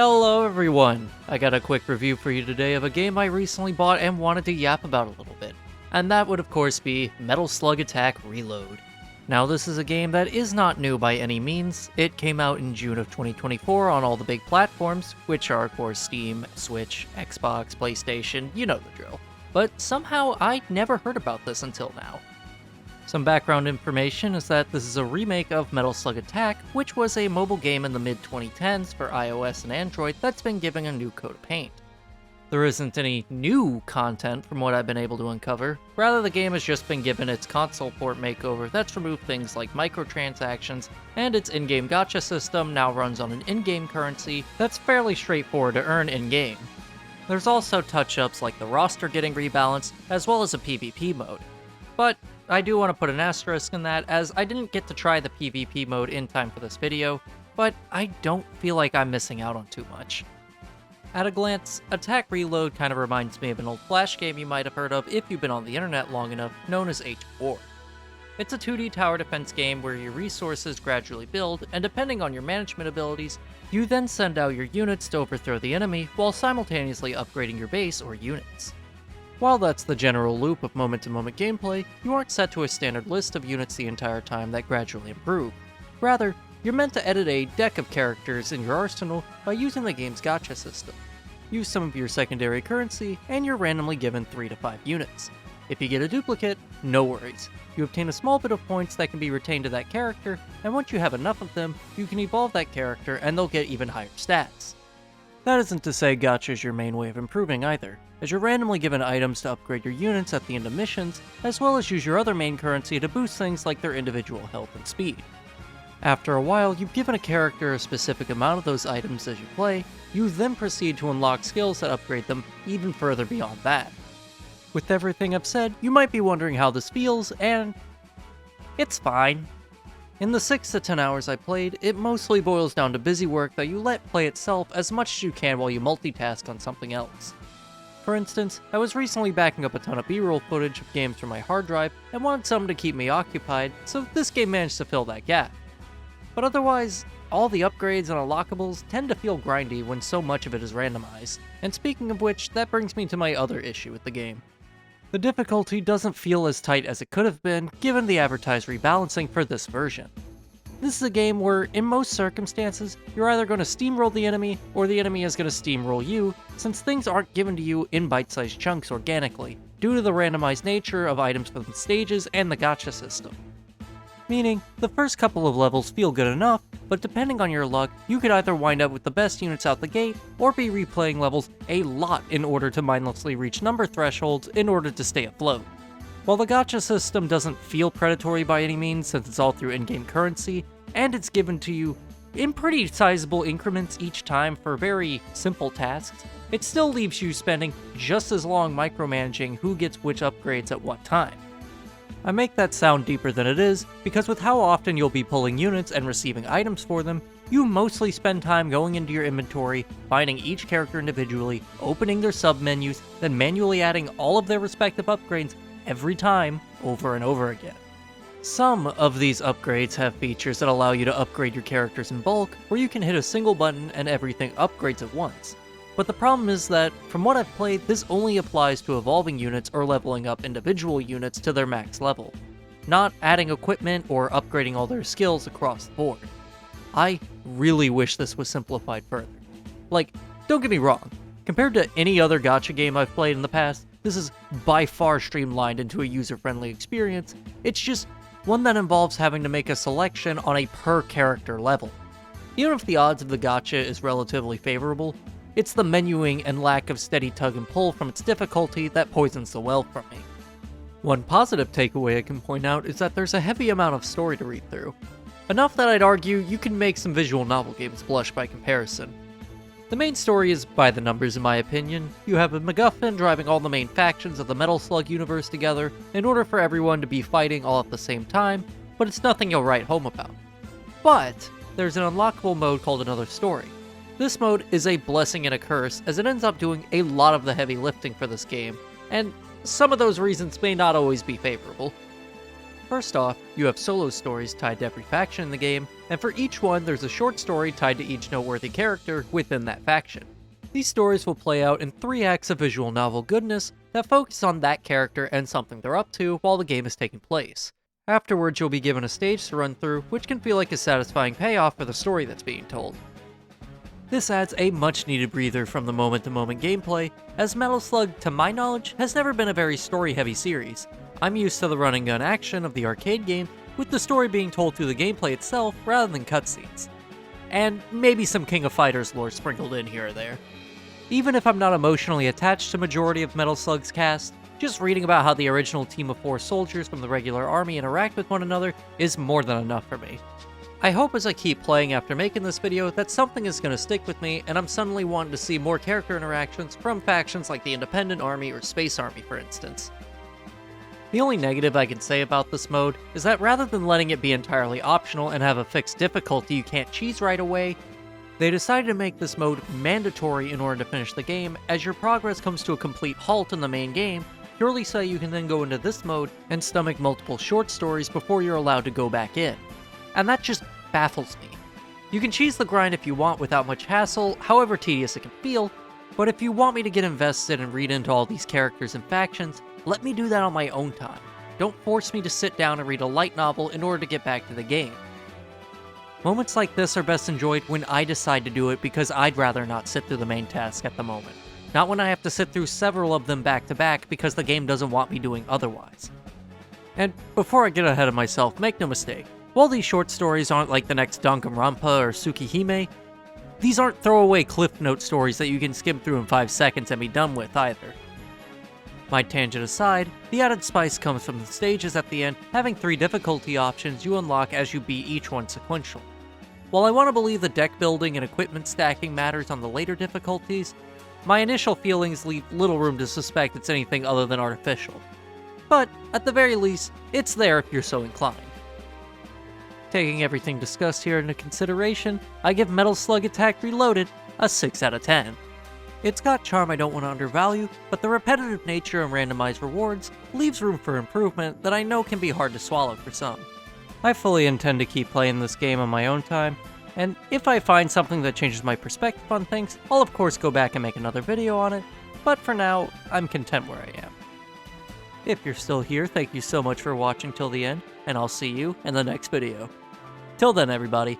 Hello everyone! I got a quick review for you today of a game I recently bought and wanted to yap about a little bit. And that would of course be Slug Attack Reloaded. Now this is a game that is not new by any means. It came out in June of 2024 on all the big platforms, which are of course Steam, Switch, Xbox, PlayStation, you know the drill. But somehow I'd never heard about this until now. Some background information is that this is a remake of Slug Attack, which was a mobile game in the mid-2010s for iOS and Android that's been given a new coat of paint. There isn't any new content from what I've been able to uncover, rather the game has just been given its console port makeover that's removed things like microtransactions, and its in-game gacha system now runs on an in-game currency that's fairly straightforward to earn in-game. There's also touch-ups like the roster getting rebalanced, as well as a PvP mode. But I do want to put an asterisk in that, as I didn't get to try the PvP mode in time for this video, but I don't feel like I'm missing out on too much. At a glance, Attack Reload kind of reminds me of an old Flash game you might have heard of if you've been on the internet long enough, known as H4. It's a 2D tower defense game where your resources gradually build, and depending on your management abilities, you then send out your units to overthrow the enemy while simultaneously upgrading your base or units. While that's the general loop of moment-to-moment gameplay, you aren't set to a standard list of units the entire time that gradually improve. Rather, you're meant to edit a deck of characters in your arsenal by using the game's gacha system. Use some of your secondary currency, and you're randomly given 3 to 5 units. If you get a duplicate, no worries. You obtain a small bit of points that can be retained to that character, and once you have enough of them, you can evolve that character and they'll get even higher stats. That isn't to say gacha is your main way of improving either, as you're randomly given items to upgrade your units at the end of missions, as well as use your other main currency to boost things like their individual health and speed. After a while, you've given a character a specific amount of those items as you play, you then proceed to unlock skills that upgrade them even further beyond that. With everything I've said, you might be wondering how this feels, and it's fine. In the 6 to 10 hours I played, it mostly boils down to busy work that you let play itself as much as you can while you multitask on something else. For instance, I was recently backing up a ton of B-roll footage of games from my hard drive and wanted something to keep me occupied, so this game managed to fill that gap. But otherwise, all the upgrades and unlockables tend to feel grindy when so much of it is randomized, and speaking of which, that brings me to my other issue with the game. The difficulty doesn't feel as tight as it could have been, given the advertised rebalancing for this version. This is a game where, in most circumstances, you're either going to steamroll the enemy, or the enemy is going to steamroll you, since things aren't given to you in bite-sized chunks organically, due to the randomized nature of items from the stages and the gacha system. Meaning, the first couple of levels feel good enough, but depending on your luck, you could either wind up with the best units out the gate, or be replaying levels a lot in order to mindlessly reach number thresholds in order to stay afloat. While the gacha system doesn't feel predatory by any means since it's all through in-game currency, and it's given to you in pretty sizable increments each time for very simple tasks, it still leaves you spending just as long micromanaging who gets which upgrades at what time. I make that sound deeper than it is, because with how often you'll be pulling units and receiving items for them, you mostly spend time going into your inventory, finding each character individually, opening their sub-menus, then manually adding all of their respective upgrades every time, over and over again. Some of these upgrades have features that allow you to upgrade your characters in bulk, where you can hit a single button and everything upgrades at once. But the problem is that, from what I've played, this only applies to evolving units or leveling up individual units to their max level, not adding equipment or upgrading all their skills across the board. I really wish this was simplified further. Like, don't get me wrong, compared to any other gacha game I've played in the past, this is by far streamlined into a user-friendly experience. It's just one that involves having to make a selection on a per-character level. Even if the odds of the gacha is relatively favorable, it's the menuing and lack of steady tug and pull from its difficulty that poisons the well for me. One positive takeaway I can point out is that there's a heavy amount of story to read through. Enough that I'd argue you can make some visual novel games blush by comparison. The main story is by the numbers in my opinion. You have a MacGuffin driving all the main factions of the Metal Slug universe together in order for everyone to be fighting all at the same time, but it's nothing you'll write home about. But there's an unlockable mode called Another Story. This mode is a blessing and a curse, as it ends up doing a lot of the heavy lifting for this game, and some of those reasons may not always be favorable. First off, you have solo stories tied to every faction in the game, and for each one there's a short story tied to each noteworthy character within that faction. These stories will play out in 3 acts of visual novel goodness that focus on that character and something they're up to while the game is taking place. Afterwards, you'll be given a stage to run through, which can feel like a satisfying payoff for the story that's being told. This adds a much-needed breather from the moment-to-moment gameplay, as Metal Slug, to my knowledge, has never been a very story-heavy series. I'm used to the run-and-gun action of the arcade game, with the story being told through the gameplay itself rather than cutscenes. And maybe some King of Fighters lore sprinkled in here or there. Even if I'm not emotionally attached to majority of Metal Slug's cast, just reading about how the original team of 4 soldiers from the regular army interact with one another is more than enough for me. I hope as I keep playing after making this video that something is going to stick with me and I'm suddenly wanting to see more character interactions from factions like the Independent Army or Space Army, for instance. The only negative I can say about this mode is that rather than letting it be entirely optional and have a fixed difficulty you can't cheese right away, they decided to make this mode mandatory in order to finish the game, as your progress comes to a complete halt in the main game, purely so you can then go into this mode and stomach multiple short stories before you're allowed to go back in. And that just baffles me. You can cheese the grind if you want without much hassle, however tedious it can feel, but if you want me to get invested and read into all these characters and factions, let me do that on my own time. Don't force me to sit down and read a light novel in order to get back to the game. Moments like this are best enjoyed when I decide to do it because I'd rather not sit through the main task at the moment. Not when I have to sit through several of them back to back because the game doesn't want me doing otherwise. And before I get ahead of myself, make no mistake, while these short stories aren't like the next Danganronpa or Tsukihime, these aren't throwaway Cliff Note stories that you can skim through in 5 seconds and be done with either. My tangent aside, the added spice comes from the stages at the end having 3 difficulty options you unlock as you beat each one sequential. While I want to believe the deck building and equipment stacking matters on the later difficulties, my initial feelings leave little room to suspect it's anything other than artificial. But, at the very least, it's there if you're so inclined. Taking everything discussed here into consideration, I give Metal Slug Attack Reloaded a 6 out of 10. It's got charm I don't want to undervalue, but the repetitive nature and randomized rewards leaves room for improvement that I know can be hard to swallow for some. I fully intend to keep playing this game on my own time, and if I find something that changes my perspective on things, I'll of course go back and make another video on it, but for now, I'm content where I am. If you're still here, thank you so much for watching till the end, and I'll see you in the next video. Till then, everybody.